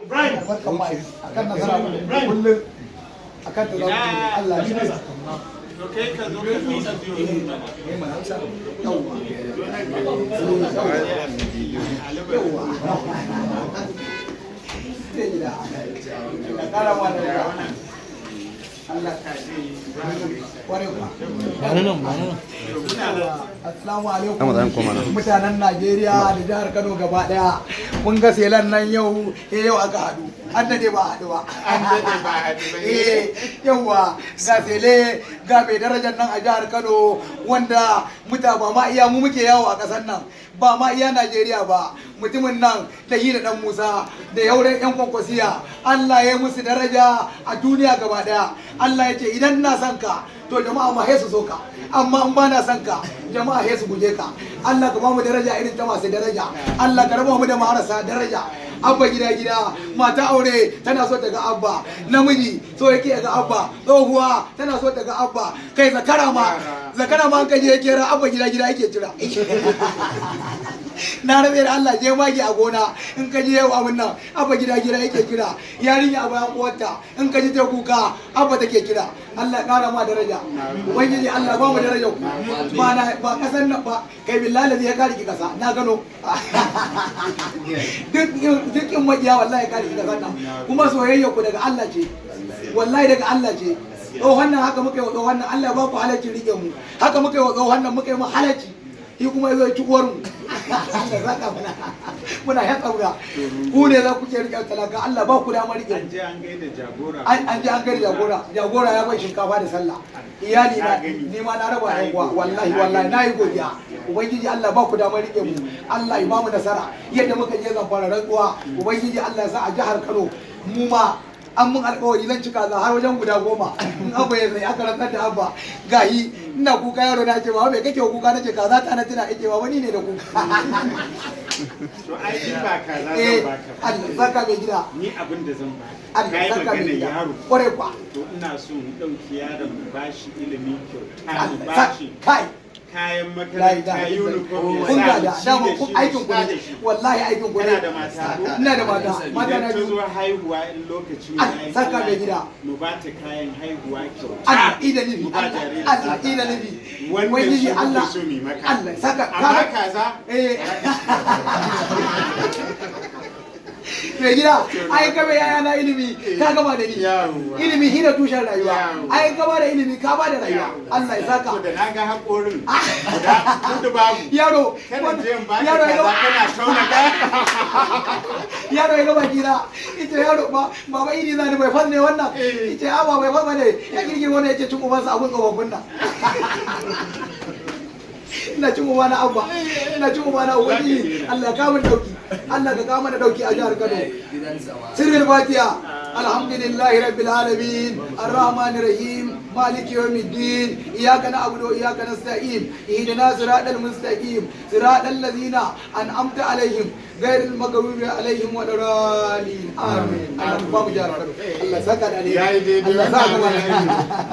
barkan mai akan nasara kullum akan da Allah shi to kai ka zo ka nisa biyu Assalamu alaikum mutanen Najeriya da jihar Kano gaba daya. Mun ga selan nan yau aka haɗu. An dade ba haɗu ba. Yauwa ga sele ga mai darajar nan a jihar Kano wanda ba ma iya mu muke yawo a ƙasar nan. Ba ma iya Najeriya ba, mutumin nan da yi da dan Musa da yauren yan kwankwasiya Allah ya musu daraja a duniya gaba daya. Allah ya ce idan ina son ka to jama'a ma su so ka, amma in ba na son ka jama'a su guje ka. Allah ka ba mu daraja irin ta masu daraja, Allah ka raba mu da marasa daraja. Abba Gida Gida, mata aure tana so ta ga Abba, namiji so yake ga Abba, tsohuwa tana so ta ga Abba, kai zakara ma an kaje ya kera Abba Gida Gida yake jira. Na rabe da Allah je magi a gona in ka je yau abin nan Abba Gida Gida yake kira, yarinya a bayan uwarta in ka ji ta kuka Abba take kira. Allah kara ma daraja, ubangiji Allah ba mu daraja ba kasan nan ba, kai billahi ya kare ki kasa na gano. Duk in majiya wallahi kare ki kasa nan, kuma soyayya ku daga Allah ce, wallahi daga Allah ce. Tsohon nan haka muka yi wa tsohon nan, Allah ba ku halacci rike mu, haka muka yi wa tsohon nan muka yi mu halacci. Shi kuma ya zo ci uwar mu. Muna ya tsaura. Ku ne za ku ke rike talaka, Allah ba ku damar rike. An je an gaida jagora. An je an gaida jagora. Jagora ya bai shinkafa da sallah. Iyali na ni ma na raba yan uwa, wallahi na yi godiya. Ubangiji Allah ba ku damar rike mu. Allah ya ba mu nasara. Yadda muka je Zamfara rantsuwa, Ubangiji Allah ya sa a jihar Kano mu ma an mun alƙawari zan cika za har wajen guda 10 in Abba ya zai aka rantsar da Abba gahi ina kuka yaro na ce ba bai kake kuka nace kaza ta na tana ake ba wani ne da kuka. To ai ba kaza zan baka. Allah saka mai gida. Ni abin da zan baka. Allah saka mai gida. Yaro. Kware kwa. To ina so mu dauki yaron mu bashi ilimi kyauta. Bashi. Kai. Kayan makaranta uniform kun ga da dama kun aikin ku ne wallahi aikin ku ne. Ina da mata mata na ta zo haihuwa in lokaci ne saka mai gida mu ba ta kayan haihuwa kyauta. Allah ida nibi Allah ida nibi wani ji Allah Allah saka amma kaza mai gida ai ka bai yaya na ilimi ka gama da ni ilimi hina tushen rayuwa ai ka ba da ilimi ka ba da rayuwa Allah ya saka da na ga hakorin guda kudu babu yaro kana je ba kaza kana tauna ka yaro ya gaba gida ita yaro baba idi zani bai fanne wannan ita aba bai fanne ne ya girgi wannan yace cin ubansa abun tsofaffin nan ina cin uba na Abba ina cin uba na ubangiji Allah ka mun dauki Allah ka kama da dauki a jihar Kano. Sirrul Fatiha. Alhamdulillahi rabbil alamin arrahmanir rahim maliki yawmiddin iyyaka na'budu wa iyyaka nasta'in ihdinas siratal mustaqim siratal ladzina an'amta alaihim ghayril maghdubi alaihim waladdallin amin. Allah ba mu jihar Kano. Allah saka da ne. Allah saka